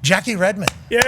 Jackie Redmond. Yay!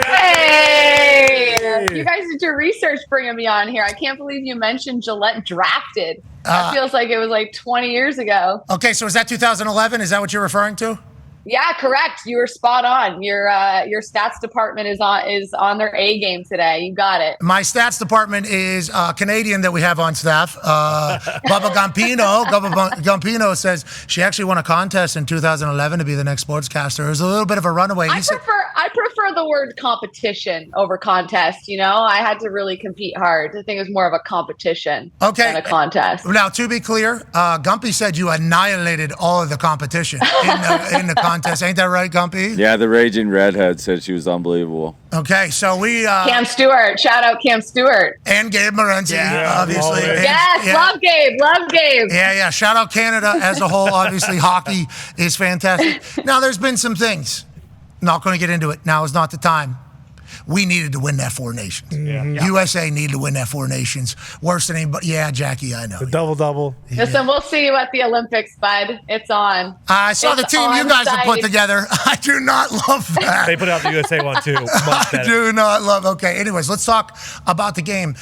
Hey! You guys did your research bringing me on here. I can't believe you mentioned Gillette drafted. That feels like it was like 20 years ago. Okay, so is that 2011? Is that what you're referring to? Yeah, correct. You were spot on. Your stats department is on their A game today. You got it. My stats department is Canadian that we have on staff. Bubba Gampino. Bubba Gampino says she actually won a contest in 2011 to be the next sportscaster. It was a little bit of a runaway. I prefer the word competition over contest. You know, I had to really compete hard. I think it was more of a competition than a contest. Now, to be clear, Gumpy said you annihilated all of the competition in the contest. Ain't that right, Gumpy? Yeah, the Raging Redhead said she was unbelievable. Okay, so we... Cam Stewart. Shout out Cam Stewart. And Gabe Morency, obviously. Love Gabe. Love Gabe. Yeah. Shout out Canada as a whole. Obviously, hockey is fantastic. Now, there's been some things. Not going to get into it. Now is not the time. We needed to win that Four Nations. Yeah. USA needed to win that Four Nations. Worse than anybody. Yeah, Jackie, I know. The double-double. Yeah. Listen, we'll see you at the Olympics, bud. It's on. I saw the team you guys have put together. I do not love that. They put out the USA one, too. I do not love. Okay, anyways, let's talk about the game.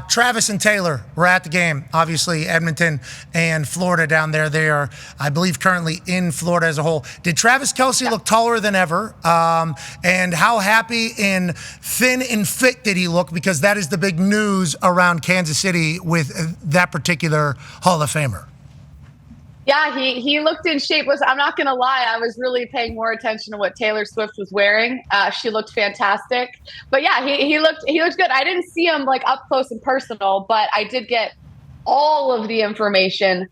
Travis and Taylor were at the game. Obviously, Edmonton and Florida down there. They are, I believe, currently in Florida as a whole. Did Travis Kelce look taller than ever? And how happy and thin and fit did he look? Because that is the big news around Kansas City with that particular Hall of Famer. Yeah, he looked in shape. I'm not going to lie, I was really paying more attention to what Taylor Swift was wearing. She looked fantastic. But yeah, he looked good. I didn't see him like up close and personal, but I did get all of the information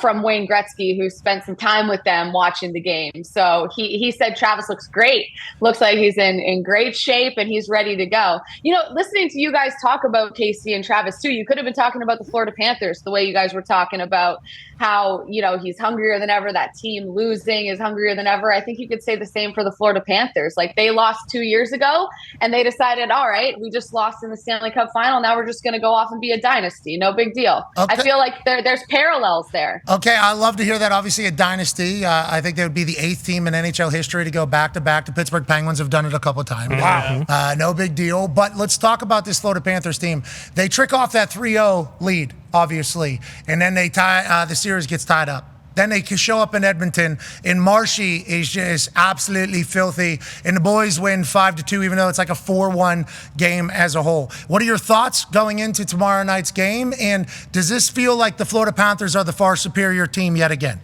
from Wayne Gretzky, who spent some time with them watching the game. So he said Travis looks great. Looks like he's in great shape and he's ready to go. You know, listening to you guys talk about Casey and Travis too, you could have been talking about the Florida Panthers the way you guys were talking about how, you know, he's hungrier than ever. That team losing is hungrier than ever. I think you could say the same for the Florida Panthers. Like, they lost 2 years ago and they decided, all right, we just lost in the Stanley Cup Final. Now we're just going to go off and be a dynasty. No big deal. Okay. I feel like there's parallels there. Okay, I love to hear that. Obviously, a dynasty. I think they would be the 8th team in NHL history to go back-to-back. The Pittsburgh Penguins have done it a couple of times. Wow. No big deal. But let's talk about this Florida Panthers team. They trick off that 3-0 lead, obviously, and then they tie. The series gets tied up. Then they can show up in Edmonton, and Marshy is just absolutely filthy. And the boys win 5-2, even though it's like a 4-1 game as a whole. What are your thoughts going into tomorrow night's game? And does this feel like the Florida Panthers are the far superior team yet again?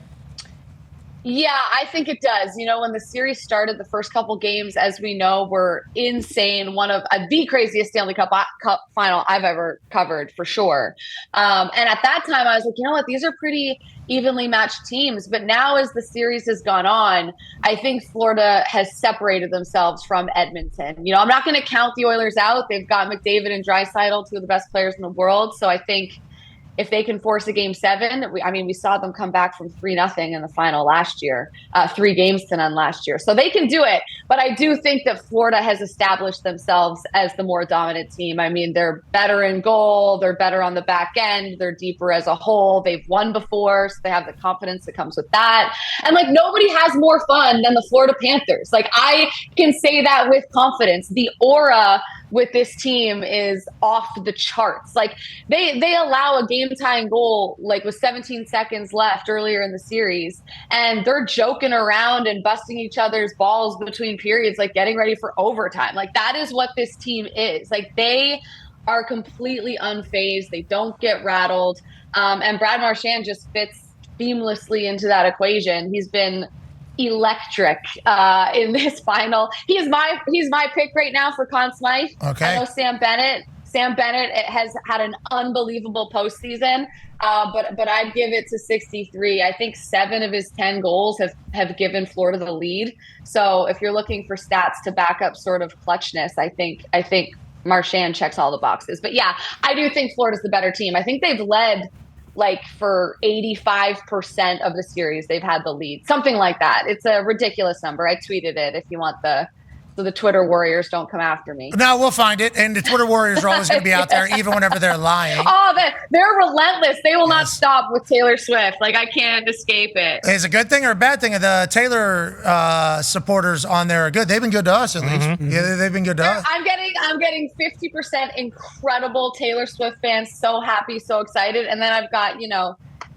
Yeah, I think it does. You know, when the series started, the first couple games, as we know, were insane. One of the craziest Stanley Cup final I've ever covered, for sure. And at that time, I was like, you know what? These are pretty evenly matched teams. But now, as the series has gone on, I think Florida has separated themselves from Edmonton. You know, I'm not going to count the Oilers out. They've got McDavid and Draisaitl, two of the best players in the world. So I think if they can force a game 7, we saw them come back from 3-0 in the final last year, 3-0 last year. So they can do it. But I do think that Florida has established themselves as the more dominant team. I mean, they're better in goal. They're better on the back end. They're deeper as a whole. They've won before, so they have the confidence that comes with that. And like, nobody has more fun than the Florida Panthers. Like, I can say that with confidence. The aura with this team is off the charts. Like, they allow a game-tying goal like with 17 seconds left earlier in the series, and they're joking around and busting each other's balls between periods, like getting ready for overtime. Like, that is what this team is. Like, they are completely unfazed. They don't get rattled. And Brad Marchand just fits seamlessly into that equation. He's been electric in this final. He's my pick right now for Conn Smythe. Okay. I know Sam Bennett has had an unbelievable postseason, but I'd give it to 63. I think 7 of his 10 goals have given Florida the lead. So if you're looking for stats to back up sort of clutchness, I think Marchand checks all the boxes. But yeah, I do think Florida's the better team. I think they've led like for 85% of the series. They've had the lead, something like that. It's a ridiculous number. I tweeted it if you want the so the Twitter warriors don't come after me. No, we'll find it. And the Twitter warriors are always going to be out there, even whenever they're lying. Oh, they're relentless. They will not stop with Taylor Swift. Like, I can't escape it. Is it a good thing or a bad thing? The Taylor supporters on there are good. They've been good to us, at least. Mm-hmm. Yeah, they've been good to us. I'm getting 50% incredible Taylor Swift fans, so happy, so excited. And then I've got,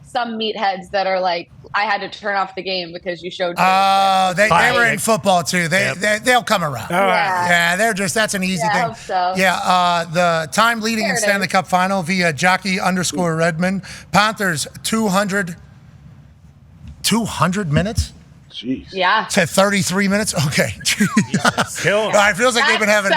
some meatheads that are like, I had to turn off the game because you showed Taylor Oh, Swift. they were in football too. They'll come around. Yeah. Yeah, that's an easy Yeah, I thing. hope so. Yeah, the time leading There in it Stanley is. Cup Final via Jackie _Redmond. Panthers 200 minutes Jeez. Yeah. to 33 minutes. Okay. Kill 'em. It feels like they've been having.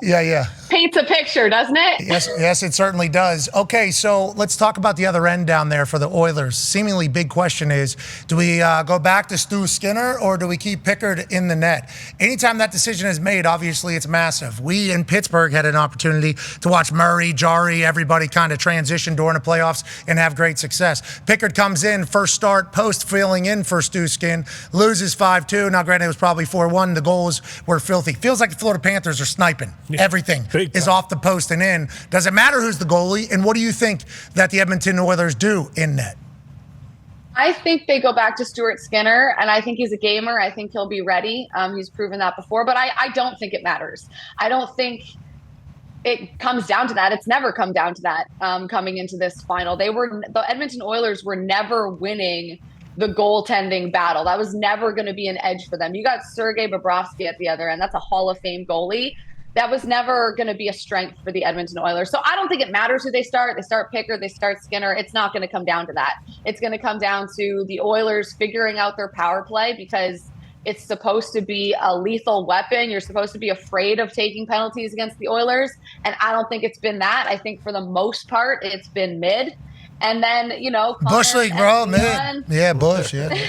Yeah. Paints a picture, doesn't it? Yes, it certainly does. Okay, so let's talk about the other end down there for the Oilers. Seemingly big question is, do we go back to Stu Skinner or do we keep Pickard in the net? Anytime that decision is made, obviously it's massive. We in Pittsburgh had an opportunity to watch Murray, Jari, everybody kind of transition during the playoffs and have great success. Pickard comes in, first start, post filling in for Stu Skin, loses 5-2. Now, granted, it was probably 4-1. The goals were filthy. Feels like the Florida Panthers are sniping everything. Big Is time. off the post and in. Does it matter who's the goalie? And what do you think that the Edmonton Oilers do in net? I think they go back to Stuart Skinner, and I think he's a gamer. I think he'll be ready. He's proven that before, but I don't think it matters. I don't think it comes down to that. It's never come down to that coming into this final. The Edmonton Oilers were never winning the goaltending battle. That was never going to be an edge for them. You got Sergei Bobrovsky at the other end. That's a Hall of Fame goalie. That was never going to be a strength for the Edmonton Oilers. So I don't think it matters who they start. They start Pickard, they start Skinner. It's not going to come down to that. It's going to come down to the Oilers figuring out their power play because it's supposed to be a lethal weapon. You're supposed to be afraid of taking penalties against the Oilers. And I don't think it's been that. I think for the most part, it's been mid. And then, Bush League, bro. man. Yeah, Bush. Yeah. Got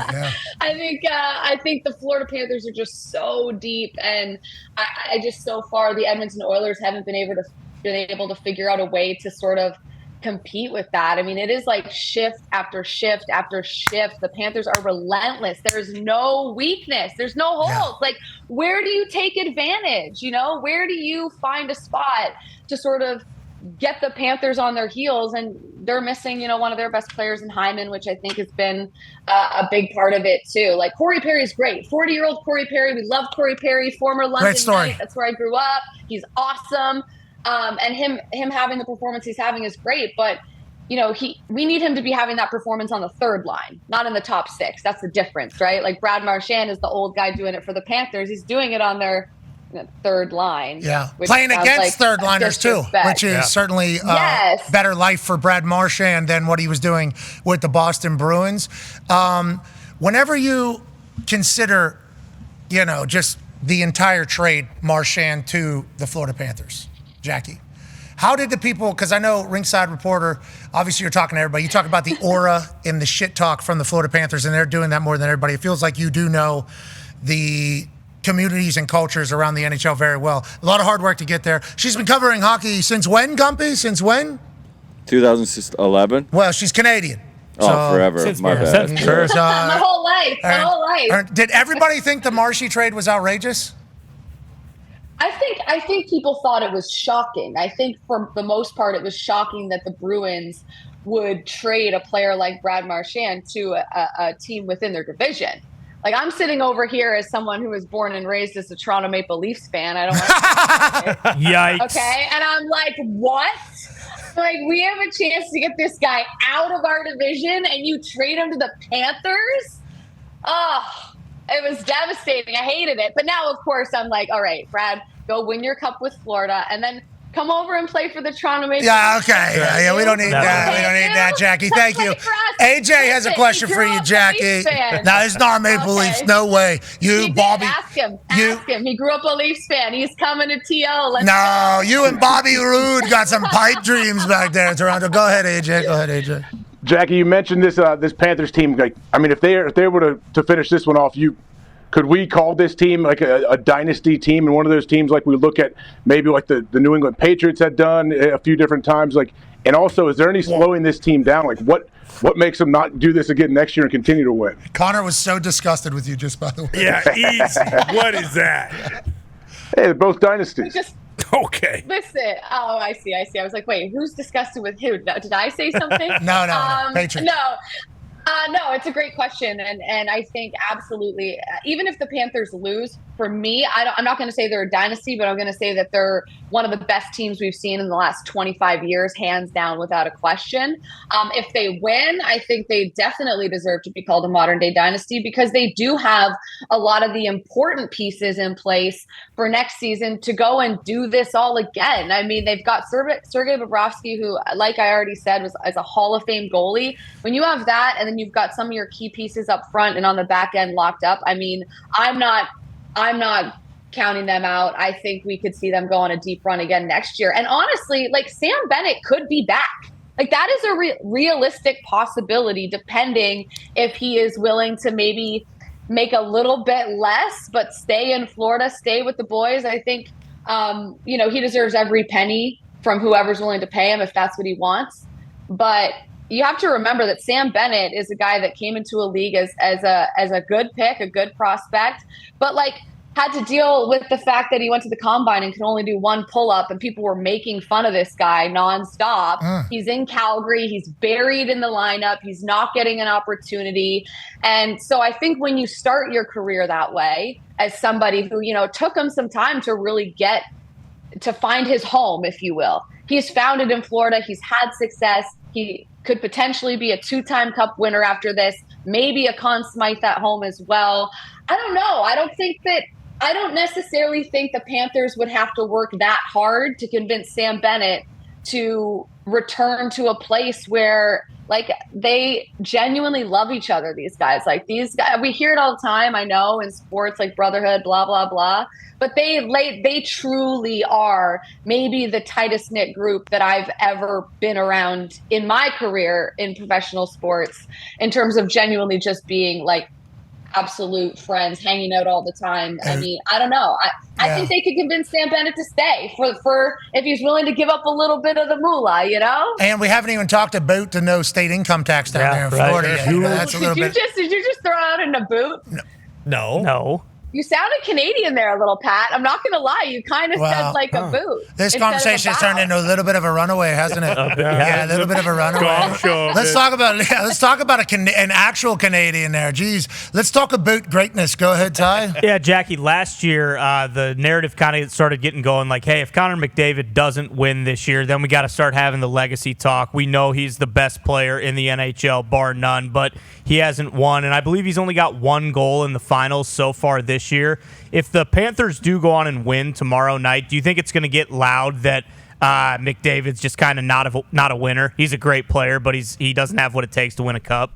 it. Yeah. I think the Florida Panthers are just so deep, and I just so far the Edmonton Oilers haven't been able to figure out a way to sort of compete with that. I mean, it is like shift after shift after shift. The Panthers are relentless. There's no weakness. There's no holes. Yeah. Like, where do you take advantage? Where do you find a spot to sort of get the Panthers on their heels? And they're missing, one of their best players in Hyman, which I think has been a big part of it too. Like, Corey Perry is great. 40-year-old Corey Perry. We love Corey Perry, former London story. Knight. That's where I grew up. He's awesome. And him having the performance he's having is great. But, we need him to be having that performance on the third line, not in the top six. That's the difference, right? Like, Brad Marchand is the old guy doing it for the Panthers. He's doing it on their third line. Yeah. which Playing sounds against like third liners too, disrespect. which is certainly Yes. better life for Brad Marchand than what he was doing with the Boston Bruins. Whenever you consider, just the entire trade, Marchand to the Florida Panthers, Jackie, how did the people, because I know Ringside Reporter, obviously you're talking to everybody, you talk about the aura and the shit talk from the Florida Panthers, and they're doing that more than everybody. It feels like you do know the communities and cultures around the NHL very well. A lot of hard work to get there. She's been covering hockey since when, Gumpy? Since when? 2011. Well, she's Canadian. Oh, forever. Since My birth. bad. Since birth. My whole life. Did everybody think the Marshy trade was outrageous? I think people thought it was shocking. I think for the most part, it was shocking that the Bruins would trade a player like Brad Marchand to a team within their division. Like, I'm sitting over here as someone who was born and raised as a Toronto Maple Leafs fan. I don't want Yikes. okay? And I'm like, what? Like, we have a chance to get this guy out of our division and you trade him to the Panthers? Oh, it was devastating. I hated it. But now, of course, I'm like, all right, Brad, go win your cup with Florida and then come over and play for the Toronto Maple Leafs. Yeah, okay. Yeah, we don't need that. We don't need that, Jackie. Thank you. AJ has a question for you, Jackie. No, it's not Maple Leafs. No way. You, Bobby. Ask him. He grew up a Leafs fan. He's coming to TO. Let's No, you and Bobby Roode got some pipe dreams back there in Toronto. Go ahead, AJ. Jackie, you mentioned this Panthers team. Like, I mean, if they were to finish this one off, could we call this team like a dynasty team and one of those teams like we look at maybe like the New England Patriots had done a few different times? Like, and also, is there any slowing this team down? Like, what makes them not do this again next year and continue to win? Connor was so disgusted with you, just by the way. Yeah, easy. What is that? Hey, they're both dynasties. Okay. Listen. Oh, I see. I was like, wait, who's disgusted with who? Did I say something? No. Patriots. No, it's a great question, and I think absolutely, even if the Panthers lose, for me, I'm not going to say they're a dynasty, but I'm going to say that they're one of the best teams we've seen in the last 25 years, hands down, without a question. If they win, I think they definitely deserve to be called a modern-day dynasty because they do have a lot of the important pieces in place for next season to go and do this all again. I mean, they've got Sergei Bobrovsky, who, like I already said, was a Hall of Fame goalie. When you have that, and then you've got some of your key pieces up front and on the back end locked up, I mean, I'm not counting them out. I think we could see them go on a deep run again next year. And honestly, like Sam Bennett could be back. Like that is a realistic possibility, depending if he is willing to maybe make a little bit less, but stay in Florida, stay with the boys. I think, he deserves every penny from whoever's willing to pay him if that's what he wants. But you have to remember that Sam Bennett is a guy that came into a league as a good pick, a good prospect, but had to deal with the fact that he went to the combine and could only do one pull-up, and people were making fun of this guy nonstop. He's in Calgary. He's buried in the lineup. He's not getting an opportunity. And so I think when you start your career that way, as somebody who, took him some time to really get to find his home, if you will, he's found it in Florida. He's had success. He could potentially be a 2-time Cup winner after this, maybe a Conn Smythe at home as well. I don't know. I don't necessarily think the Panthers would have to work that hard to convince Sam Bennett to return to a place where they genuinely love each other. These guys, these guys, we hear it all the time. I know in sports, brotherhood, blah, blah, blah, but they truly are maybe the tightest knit group that I've ever been around in my career in professional sports, in terms of genuinely just being absolute friends, hanging out all the time. I mean, I don't know. I think they could convince Sam Bennett to stay for if he's willing to give up a little bit of the moolah, And we haven't even talked about the no state income tax down there in Florida yet. That's a little bit. Did you just throw out in a boot? No. You sounded Canadian there a little, Pat. I'm not going to lie. You kind of said a boot. This conversation has turned into a little bit of a runaway, hasn't it? A little bit of a runaway. Let's talk about an actual Canadian there. Jeez. Let's talk about greatness. Go ahead, Ty. Yeah, Jackie, last year, the narrative kind of started getting going hey, if Connor McDavid doesn't win this year, then we got to start having the legacy talk. We know he's the best player in the NHL, bar none, but he hasn't won, and I believe he's only got one goal in the finals so far this year. If the Panthers do go on and win tomorrow night, do you think it's going to get loud that McDavid's just kind of not a winner? He's a great player, but he doesn't have what it takes to win a cup.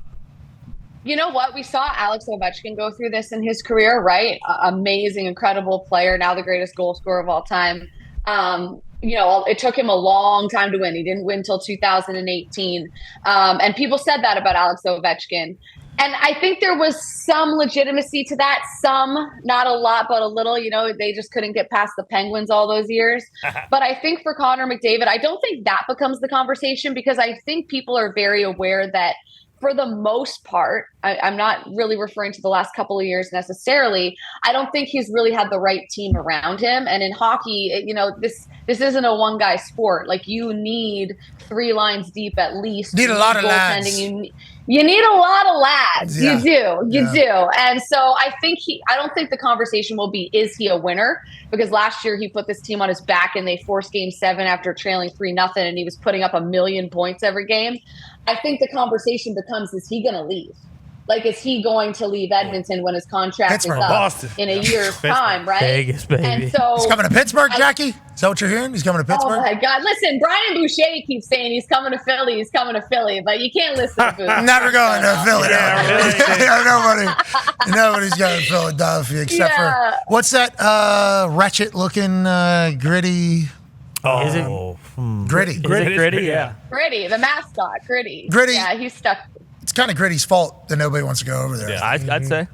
You know what? We saw Alex Ovechkin go through this in his career, right? Amazing, incredible player, now the greatest goal scorer of all time. It took him a long time to win. He didn't win until 2018. And people said that about Alex Ovechkin. And I think there was some legitimacy to that. Some, not a lot, but a little. They just couldn't get past the Penguins all those years. But I think for Connor McDavid, I don't think that becomes the conversation, because I think people are very aware that for the most part, I'm not really referring to the last couple of years necessarily, I don't think he's really had the right team around him. And in hockey, this isn't a one-guy sport. You need 3 lines deep at least. Need a lot of lads. You need a lot of lads. Yeah. You do. And so I don't think the conversation will be, is he a winner? Because last year he put this team on his back and they forced Game 7 after trailing 3-0, and he was putting up 1,000,000 points every game. I think the conversation becomes, is he going to leave? Is he going to leave Edmonton when his contract is up Boston. in a year's time, right? Vegas, baby. And so he's coming to Pittsburgh, Jackie? Is that what you're hearing? He's coming to Pittsburgh? Oh, my God. Listen, Brian Boucher keeps saying he's coming to Philly. He's coming to Philly. But you can't listen to Boucher. Never going to Philly. Nobody's going to Philadelphia except for, what's that wretched-looking, gritty... Oh, is it Gritty? Is it Gritty? Yeah. Gritty, the mascot, Gritty. Gritty. Yeah, he's stuck. It's kind of Gritty's fault that nobody wants to go over there. Yeah, I'd say.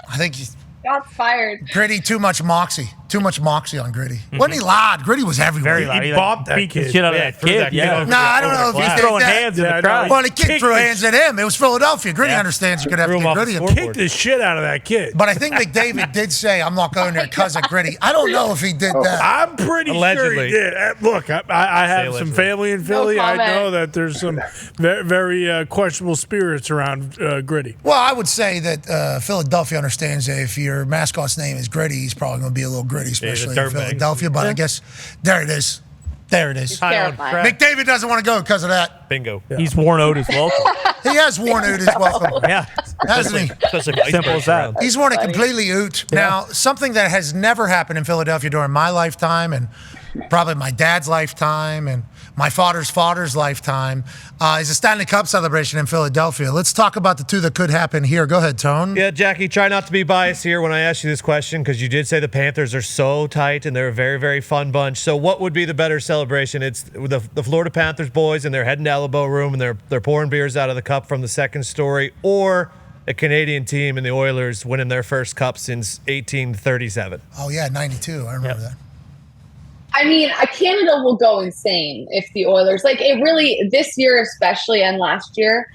I think he's Shots fired. Gritty, too much moxie. Too much moxie on Gritty. Wasn't he loud? Gritty was everywhere. Very loud. He He bopped that beat the kid. shit out of Yeah, that threw kid. that kid Yeah. over No, I don't over know the if he glass. did Throwing that. hands in Yeah, the I know. crowd. Well, the kid Kicked threw the hands at him. It was Philadelphia. Gritty understands you could have to Threw him get off Gritty. the in. scoreboard. Kicked the shit out of that kid. But I think McDavid did say, I'm not going there because of Gritty. I don't know if he did that. I'm pretty sure Allegedly. he did. Look, I have some allegedly. family in Philly. I comment. know that there's some very questionable spirits around Gritty. Well, I would say that Philadelphia understands that if your mascot's name is Gritty, he's probably going to be a little gritty, especially in dirtbag. Philadelphia. But I guess there it is. There it is. Terrifying. McDavid doesn't want to go because of that. Bingo. He's worn out his welcome. He has worn out his welcome, Yeah. hasn't he? Especially ice Simple cream as that. around. He's worn it completely out. Now, something that has never happened in Philadelphia during my lifetime and probably my dad's lifetime and my father's lifetime is a Stanley Cup celebration in Philadelphia. Let's talk about the two that could happen here. Go ahead, Tone. Yeah, Jackie, try not to be biased here when I ask you this question because you did say the Panthers are so tight and they're a very, very fun bunch. So what would be the better celebration? It's the Florida Panthers boys and they're heading to Elbow Room and they're pouring beers out of the cup from the second story, or a Canadian team and the Oilers winning their first cup since 1837. Oh, yeah, 92. I remember that. I mean, Canada will go insane if the Oilers, like it really, this year especially and last year,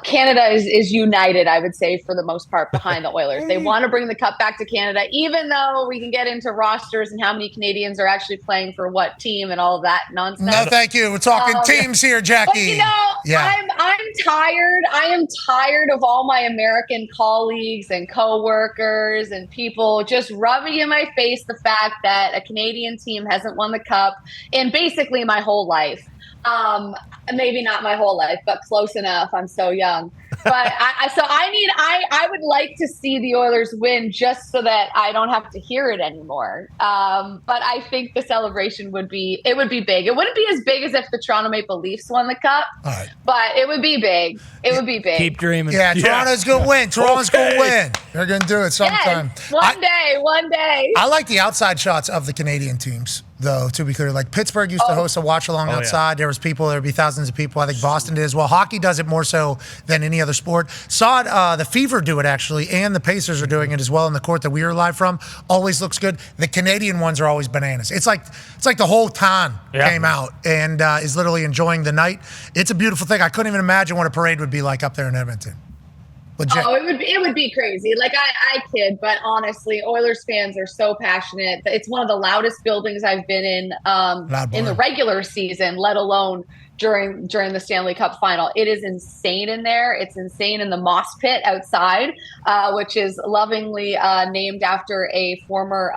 Canada is united, I would say, for the most part, behind the Oilers. They want to bring the cup back to Canada, even though we can get into rosters and how many Canadians are actually playing for what team and all of that nonsense. No, thank you. We're talking teams here, Jackie. But you know, I'm tired. I am tired of all my American colleagues and coworkers and people just rubbing in my face the fact that a Canadian team hasn't won the cup in basically my whole life. Maybe not my whole life, but close enough. I'm so young. But I would like to see the Oilers win just so that I don't have to hear it anymore. But I think the celebration would be big. It wouldn't be as big as if the Toronto Maple Leafs won the cup, but it would be big. It would be big. Keep dreaming. Yeah, Toronto's going to win. Toronto's going to win. They're going to do it sometime. Yes, one day. I like the outside shots of the Canadian teams, though, to be clear. Like Pittsburgh used to host a watch-along outside. There was people. There would be thousands of people. I think Boston did as well. Hockey does it more so than any other sport. Saw it, the Fever do it, actually, and the Pacers are doing it as well in the court that we were live from. Always looks good. The Canadian ones are always bananas. It's like the whole town came out and is literally enjoying the night. It's a beautiful thing. I couldn't even imagine what a parade would be like up there in Edmonton. Legit. Oh, it would be crazy. Like I kid, but honestly, Oilers fans are so passionate. It's one of the loudest buildings I've been in the regular season, let alone during the Stanley Cup Final. It is insane in there. It's insane in the moss pit outside, which is lovingly named after a former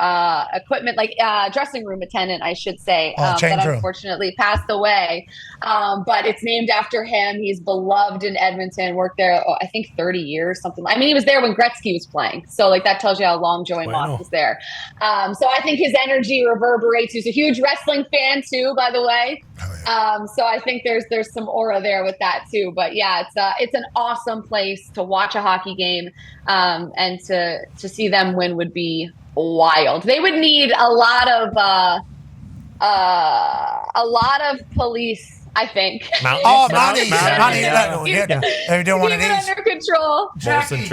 dressing room attendant, I should say, that unfortunately passed away. But it's named after him. He's beloved in Edmonton, worked there, I think 30 years, something. I mean, he was there when Gretzky was playing. So like that tells you how long Joey Moss was there. So I think his energy reverberates. He's a huge wrestling fan too, by the way. So I think there's some aura there with that too. But yeah, it's an awesome place to watch a hockey game, and to see them win would be wild. They would need a lot of police, I think. Money. They don't want Keep to it under control. Jackie,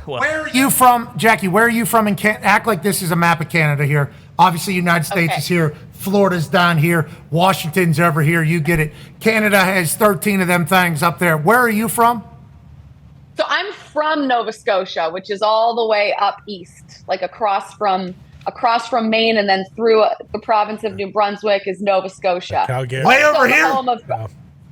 where are you from? Jackie, where are you from? And can't act like this is a map of Canada here. Obviously, United States is here. Florida's down here. Washington's over here. You get it. Canada has 13 of them things up there. Where are you from? So I'm from Nova Scotia, which is all the way up east, like across from Maine, and then through the province of New Brunswick is Nova Scotia. Way over here?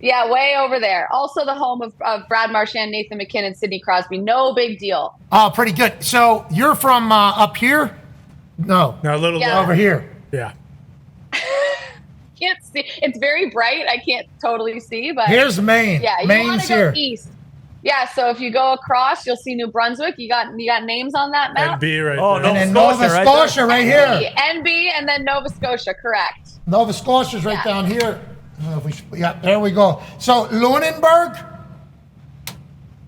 Yeah, way over there. Also the home of Brad Marchand, Nathan McKinnon, Sidney Crosby. No big deal. Oh, pretty good. So you're from up here? No, a little over here. Yeah. Can't see. It's very bright. I can't totally see, but here's Maine. Yeah, Maine's here. East. Yeah, so if you go across, you'll see New Brunswick. You got names on that map. NB right there. And then Nova Scotia right here. NB and then Nova Scotia, correct. Nova Scotia's right down here. There we go. So Lunenburg?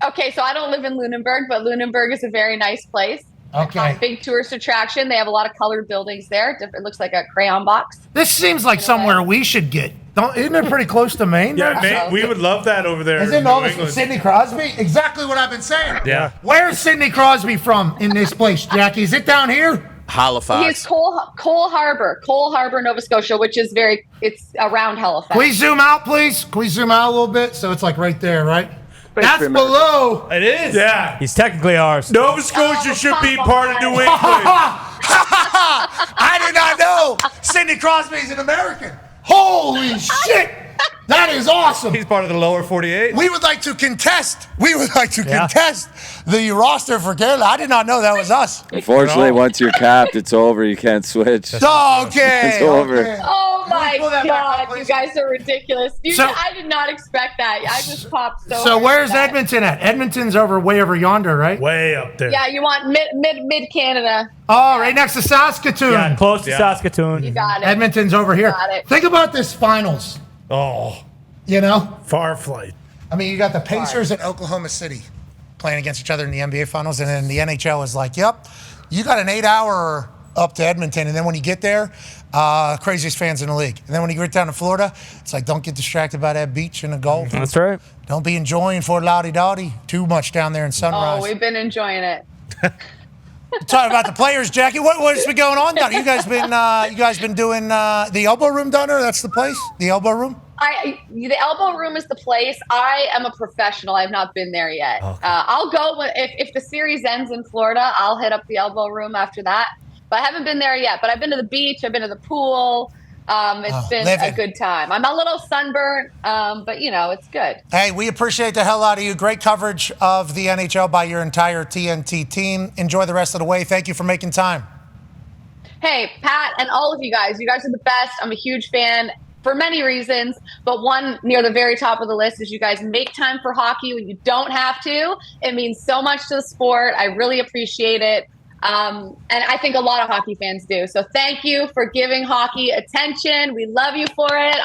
Okay, so I don't live in Lunenburg, but Lunenburg is a very nice place. Okay. Big tourist attraction. They have a lot of colored buildings there. It looks like a crayon box. This seems like somewhere we should get. Isn't it pretty close to Maine? Yeah, Maine, we would love that over there. Isn't Nova Sidney Crosby? Exactly what I've been saying. Yeah. Where's Sidney Crosby from in this place, Jackie? Is it down here? Halifax. He's Cole Harbor, Nova Scotia, which is it's around Halifax. Can we zoom out, please? Can we zoom out a little bit? So it's like right there, right? Thanks, That's America. below. It is. Yeah. He's technically ours. Nova Scotia should be part of New England. I did not know Sidney Crosby's an American. Holy shit. That is awesome. He's part of the lower 48. We would like to contest. Contest the roster for Canada. I did not know that was us. Unfortunately, once you're capped, it's over. You can't switch. Okay. It's over. Okay. Oh my pull that back up, God, you please? guys are ridiculous. So- I did not expect that. I just popped so So hard where's at that. Edmonton at? Edmonton's way over yonder, right? Way up there. Yeah, you want mid Canada. Oh, right next to Saskatoon. Yeah, close to You Saskatoon. got it. Edmonton's over here. Got it. Think about this finals. Oh, You know? far flight. I mean, you got the Pacers and Oklahoma City playing against each other in the NBA Finals, and then the NHL is like, yep, you got an 8-hour up to Edmonton, and then when you get there, craziest fans in the league. And then when you get down to Florida, it's like, don't get distracted by that beach and the golf. That's right. Don't be enjoying Fort Lauderdale too much down there in Sunrise. Oh, we've been enjoying it. Talking about the players, Jackie. What's been going on down there? You guys been doing the Elbow Room down there? That's the place? The Elbow Room? The Elbow Room is the place. I am a professional. I've not been there yet. Okay. I'll go if the series ends in Florida. I'll hit up the Elbow Room after that. But I haven't been there yet. But I've been to the beach. I've been to the pool. It's been a good time. I'm a little sunburnt, but it's good. Hey, we appreciate the hell out of you. Great coverage of the NHL by your entire TNT team. Enjoy the rest of the way. Thank you for making time. Hey, Pat, and all of you guys are the best. I'm a huge fan for many reasons, but one near the very top of the list is you guys make time for hockey when you don't have to. It means so much to the sport. I really appreciate it. And I think a lot of hockey fans do. So thank you for giving hockey attention. We love you for it.